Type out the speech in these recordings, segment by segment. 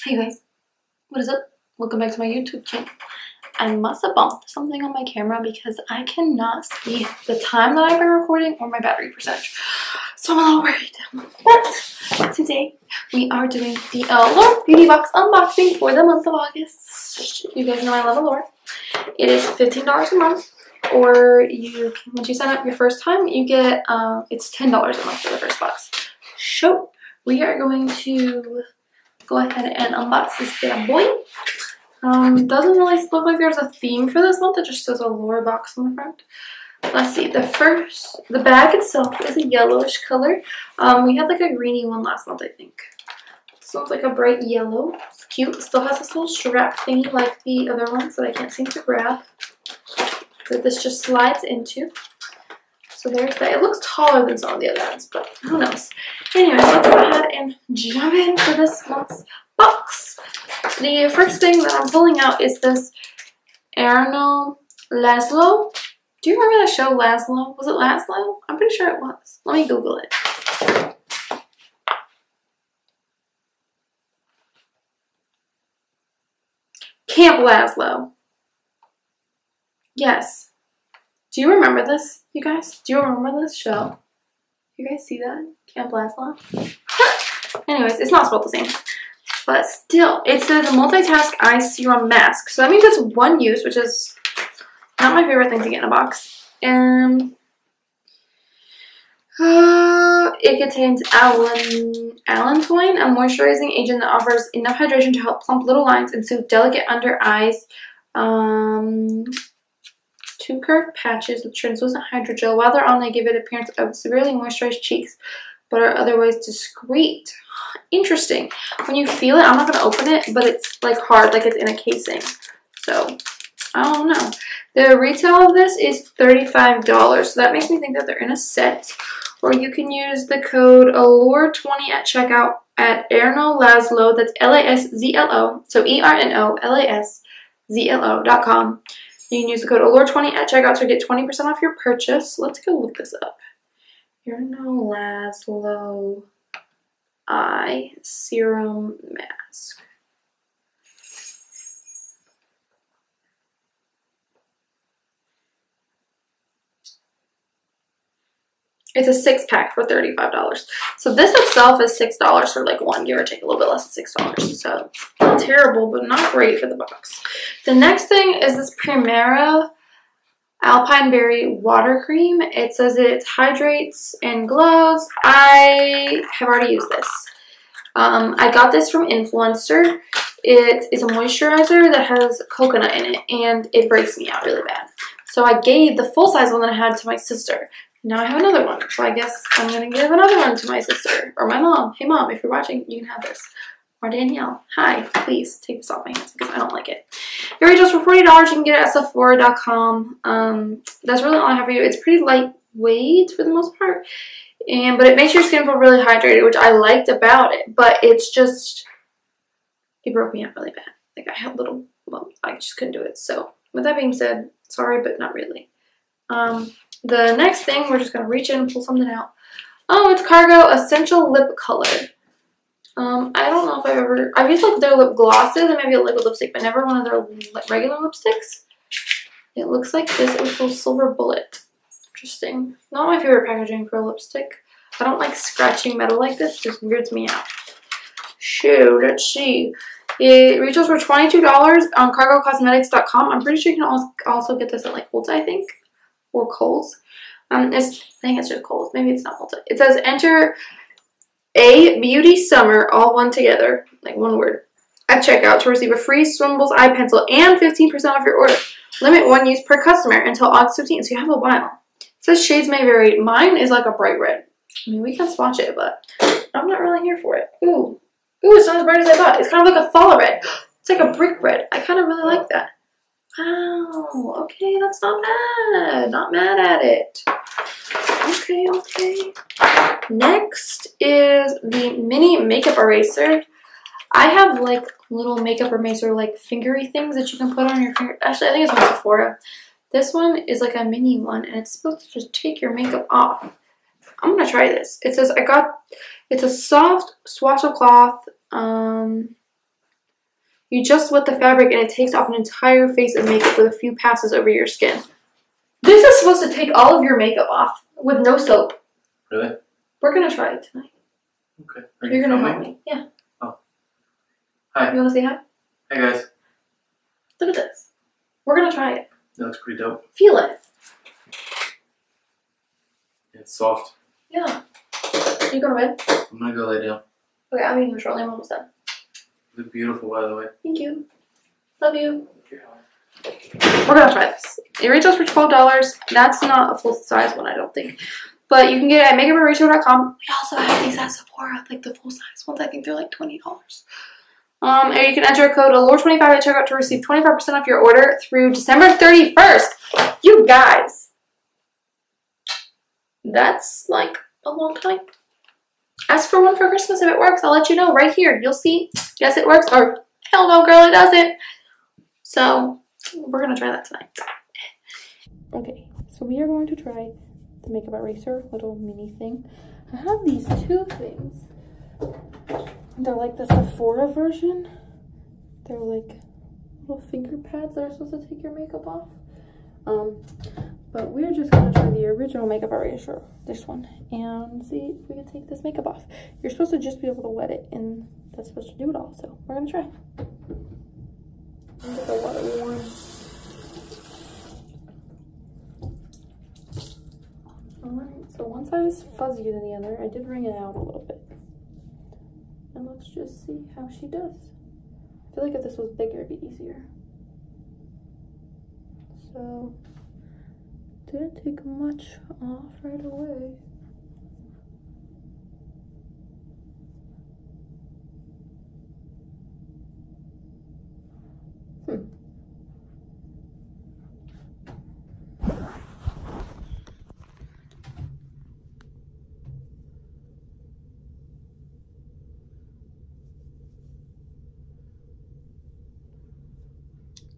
Hey guys, what is up? Welcome back to my YouTube channel. I must have bumped something on my camera because I cannot see the time that I've been recording or my battery percentage. So I'm a little worried. But today we are doing the Allure beauty box unboxing for the month of August. You guys know I love Allure. It is $15 a month, or once you sign up your first time, you get it's $10 a month for the first box. So we are going to go ahead and unbox this bad boy. Doesn't really look like there's a theme for this month. It just says Allure box on the front. Let's see. The bag itself is a yellowish color. We had like a greeny one last month, I think. This one's like a bright yellow. It's cute. It still has this little strap thingy like the other ones that I can't seem to grab, that this just slides into. So there's that. It looks taller than some of the other ones, but who knows. Anyways, let's go ahead and jump in for this month's box. The first thing that I'm pulling out is this Laszlo. Do you remember that show Laszlo? Was it Laszlo? I'm pretty sure it was. Let me Google it. Camp Laszlo. Yes. Do you remember this, you guys? Do you remember this show? You guys see that? Camp Laszlo? Anyways, it's not spelled the same. But still, it says a multitask eye serum mask. So that means it's one use, which is not my favorite thing to get in a box. It contains allantoin, a moisturizing agent that offers enough hydration to help plump little lines and soothe delicate under eyes. 2 curved patches with translucent hydrogel. While they're on, they give it an appearance of severely moisturized cheeks, but are otherwise discreet. Interesting. When you feel it, I'm not going to open it, but it's like hard, like it's in a casing. So, I don't know. The retail of this is $35, so that makes me think that they're in a set. Or you can use the code Allure20 at checkout at Laszlo, that's L-A-S-Z-L-O, so ERNOLASZLO.com. You can use the code Allure20 at checkout to get 20% off your purchase. Let's go look this up. Laszlo eye serum mask. It's a 6-pack for $35. So this itself is $6 for like one, give or take a little bit less than $6. So not terrible, but not great for the box. The next thing is this Primera Alpine Berry Water Cream. It says it hydrates and glows. I have already used this. I got this from Influencer. It is a moisturizer that has coconut in it, and it breaks me out really bad. So I gave the full-size one that I had to my sister. Now I have another one, so I guess I'm going to give another one to my sister or my mom. Hey mom, if you're watching, you can have this. Or Danielle, hi, please take this off my hands because I don't like it. It retails for $40. You can get it at Sephora.com. That's really all I have for you. It's pretty lightweight for the most part, but it makes your skin feel really hydrated, which I liked about it. But it's just, it broke me out really bad. Like I had little bumps. I just couldn't do it. So with that being said, sorry, but not really. The next thing, we're just going to reach in and pull something out. Oh, it's Cargo Essential Lip Color. I don't know if I've used like their lip glosses and maybe a liquid lipstick, but never one of their regular lipsticks. It looks like this with a silver bullet. Interesting. Not my favorite packaging for a lipstick. I don't like scratching metal like this. It just weirds me out. Shoot, let's see. It retails for $22 on cargocosmetics.com. I'm pretty sure you can also get this at like Ulta, I think. Or Kohl's. I think it's just Kohl's. Maybe it's not Ulta. It says enter a beauty summer, all one together, like one word, at checkout to receive a free Swimbles eye pencil and 15% off your order. Limit 1 use per customer until August 15th, so you have a while. It says shades may vary. Mine is like a bright red. I mean, we can swatch it, but I'm not really here for it. Ooh, it's not as bright as I thought. It's kind of like a fall red. It's like a brick red. I kind of really like that. Wow, okay, that's not bad. Not mad at it. Okay. Next is the mini makeup eraser. I have like little makeup eraser like fingery things that you can put on your finger. Actually, I think it's from Sephora. This one is like a mini one, and it's supposed to just take your makeup off. I'm gonna try this. It says it's a soft swatch of cloth. You just wet the fabric and it takes off an entire face of makeup with a few passes over your skin. This is supposed to take all of your makeup off with no soap. Really? We're going to try it tonight. Okay. You're going to help me. Yeah. Oh. Hi. You want to say hi? Hey guys. Look at this. We're going to try it. That looks pretty dope. Feel it. It's soft. Yeah. You going to bed? I'm going to go lay down. Okay, I'm eating shortly. I'm almost done. You look beautiful, by the way. Thank you. Love you. We're gonna try this. It retails for $12. That's not a full size one, I don't think. But you can get it at makeuparratio.com. We also have these at Sephora, like the full size ones. I think they're like $20. And you can enter code Allure25 at checkout to receive 25% off your order through December 31st. You guys, that's like a long time. Ask for one for Christmas if it works. I'll let you know right here. You'll see. Yes, it works. Or hell no, girl, it doesn't. So we're going to try that tonight. Okay, so we are going to try the makeup eraser little mini thing. I have these two things. They're like the Sephora version. They're like little finger pads that are supposed to take your makeup off. But we're just going to try the original makeup eraser, this one, and see if we can take this makeup off. You're supposed to just be able to wet it, and that's supposed to do it all, so we're going to try. Get the water warm. Alright, so one side is fuzzier than the other. I did wring it out a little bit. And let's just see how she does. I feel like if this was bigger, it'd be easier. So, didn't take much off right away.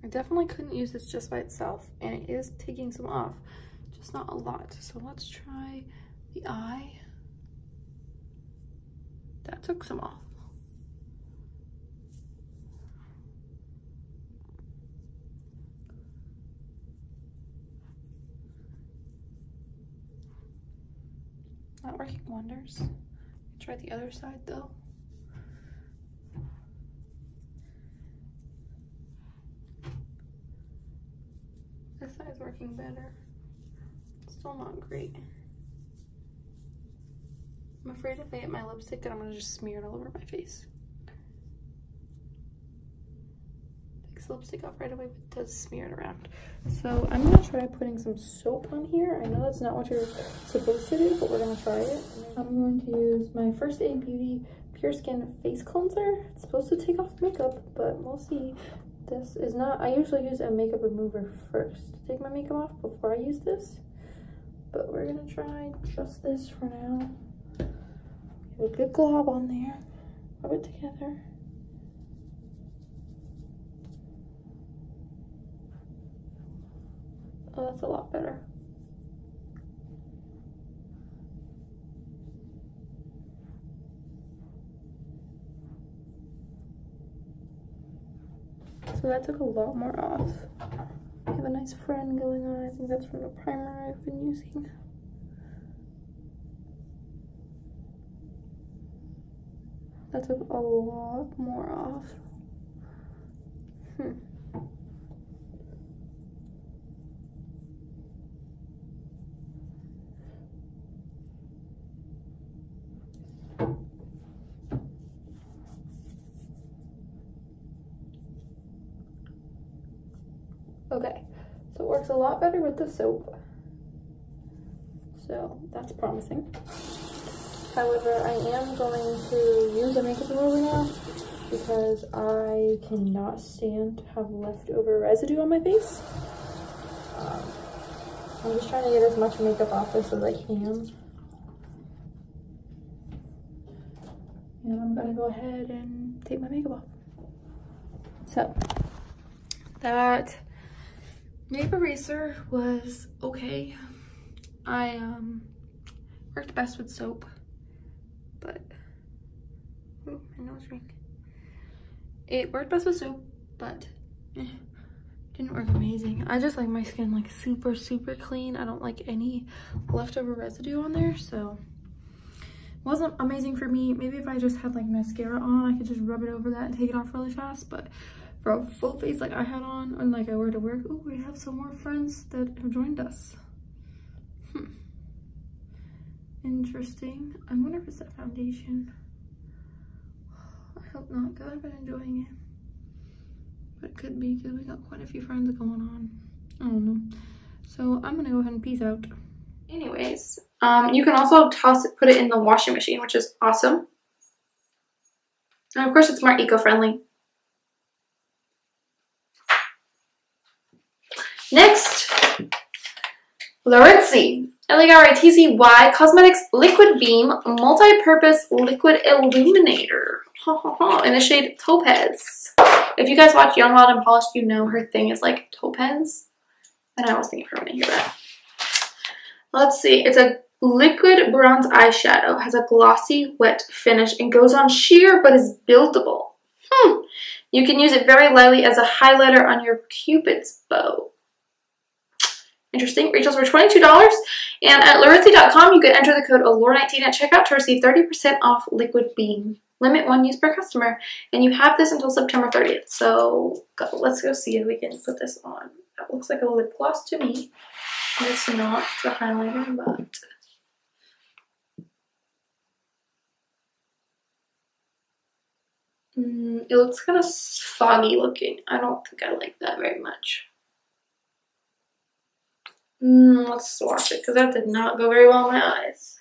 I definitely couldn't use this just by itself, and it is taking some off, just not a lot. So let's try the eye. That took some off. Not working wonders. Try the other side though. This side's working better. Still not great. I'm afraid if I hit my lipstick that I'm gonna just smear it all over my face. Takes lipstick off right away, but does smear it around. So I'm gonna try putting some soap on here. I know that's not what you're supposed to do, but we're gonna try it. I'm going to use my First Aid Beauty Pure Skin Face Cleanser. It's supposed to take off makeup, but we'll see. This is not, I usually use a makeup remover first to take my makeup off before I use this. But we're gonna try just this for now. Get a good glob on there. Rub it together. Oh, that's a lot better. So that took a lot more off. I have a nice friend going on. I think that's from the primer I've been using. That took a lot more off. Okay, so it works a lot better with the soap. So that's promising. However, I am going to use a makeup remover now because I cannot stand to have leftover residue on my face. I'm just trying to get as much makeup off this as I can. And I'm gonna go ahead and take my makeup off. So, that makeup eraser was okay. I worked best with soap, but ooh, my nose ring. It worked best with soap, but didn't work amazing. I just like my skin like super, super clean. I don't like any leftover residue on there, so it wasn't amazing for me. Maybe if I just had like mascara on, I could just rub it over that and take it off really fast, but for a full face like I had on and like I wear to work, oh, we have some more friends that have joined us. Interesting. I wonder if it's that foundation. I hope not, because I've been enjoying it. But it could be, because we got quite a few friends going on. I don't know. So I'm gonna go ahead and peace out. Anyways, you can also put it in the washing machine, which is awesome. And of course, it's more eco-friendly. Next, Laritzy, L-A-R-I-T-Z-Y Cosmetics Liquid Beam Multi-Purpose Liquid Illuminator. In the shade Topaz. If you guys watch Young, Wild, and Polished, you know her thing is like topaz. And I was thinking for a minute, hear that. Let's see. It's a liquid bronze eyeshadow. Has a glossy, wet finish and goes on sheer but is buildable. You can use it very lightly as a highlighter on your Cupid's bow. Interesting. Retails for $22. And at Laritzy.com, you can enter the code Allure19 at checkout to receive 30% off Liquid Beam. Limit 1 use per customer. And you have this until September 30th. So let's go see if we can put this on. That looks like a lip gloss to me. It's not a highlighter, but it looks kind of foggy looking. I don't think I like that very much. Let's swatch it because that did not go very well in my eyes.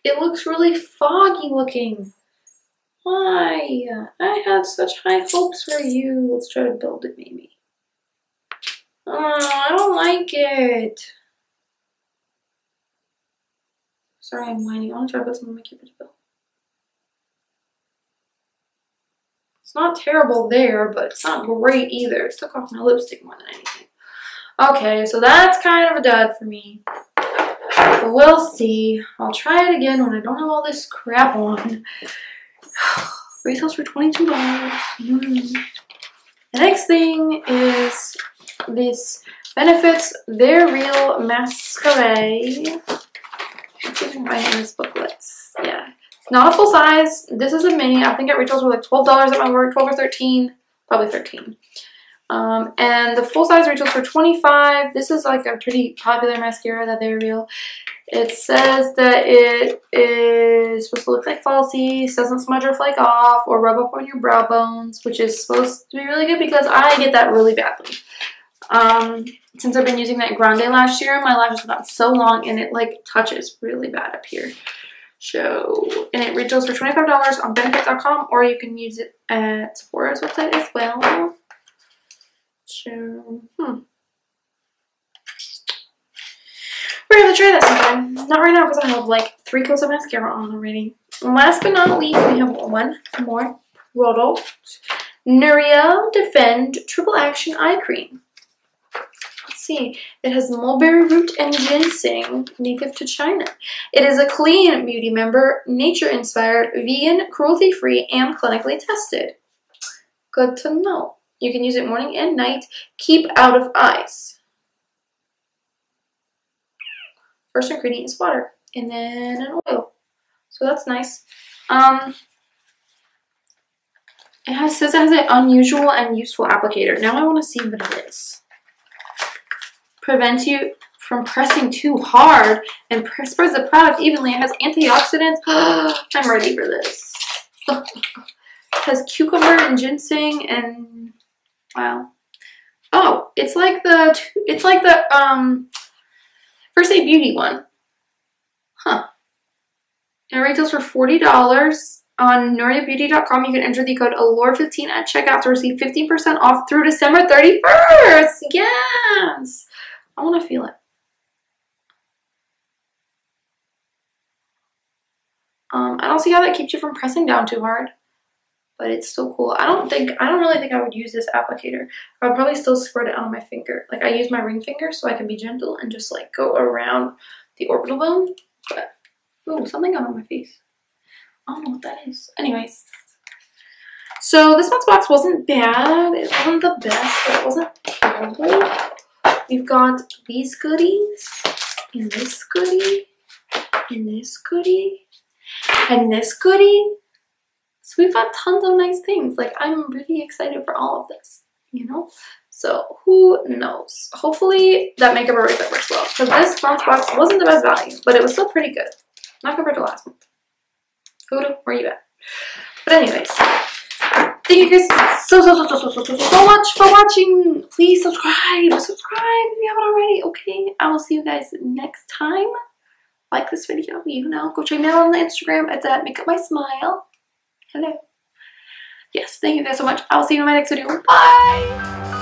It looks really foggy looking. Why? I had such high hopes for you. Let's try to build it maybe. Oh, I don't like it. Sorry, I'm whining. I want to try to put some on my Cupid's bow. It's not terrible there, but it's not great either. It took off my lipstick more than anything. Okay, so that's kind of a dud for me. But we'll see. I'll try it again when I don't have all this crap on. Retails for $22. The next thing is this Benefits They're Real Masquerade. Let's see if I can find this booklet. Yeah. It's not a full size. This is a mini. I think it retails for like $12 at my work. 12 or 13. Probably 13. And the full size retails for $25. This is like a pretty popular mascara that They're Real. It says that it is supposed to look like falsies, doesn't smudge or flake off, or rub up on your brow bones, which is supposed to be really good because I get that really badly. Since I've been using that Grande Lash Serum, my lashes have gotten so long and it like touches really bad up here. So, and it retails for $25 on benefit.com, or you can use it at Sephora's website as well. So, we're going to try that sometime. Not right now because I have like 3 coats of mascara on already. And last but not least, we have one more product. Nuria Defend Triple Action Eye Cream. Let's see. It has mulberry root and ginseng, native to China. It is a clean beauty member, nature-inspired, vegan, cruelty-free, and clinically tested. Good to know. You can use it morning and night. Keep out of eyes. First ingredient is water, and then an oil. So that's nice. It says it has an unusual and useful applicator. Now I want to see what it is. Prevents you from pressing too hard and spreads the product evenly. It has antioxidants. I'm ready for this. It has cucumber and ginseng and wow. Oh, it's like the First Aid Beauty one. Huh. It retails for $40 on NuriaBeauty.com. You can enter the code Allure15 at checkout to receive 15% off through December 31st. Yes! I want to feel it. I don't see how that keeps you from pressing down too hard, but it's still cool. I don't really think I would use this applicator. I would probably still squirt it on my finger. Like I use my ring finger so I can be gentle and just like go around the orbital bone. But ooh, something got on my face. I don't know what that is. Anyways, So this month's box wasn't bad. It wasn't the best, but it wasn't terrible. We've got these goodies, and this goodie, and this goodie, and this goodie. So we've got tons of nice things. Like, I'm really excited for all of this, you know? So who knows? Hopefully that makeup already works well. Because this month's box wasn't the best value, but it was still pretty good. Not compared to last month. Huda, where you at? But anyways, thank you guys so much for watching. Please subscribe if you haven't already. Okay, I will see you guys next time. Like this video, you know. Go check me out on the Instagram. It's at makeupmysmile. Hello. Yes, thank you guys so much. I will see you in my next video. Bye.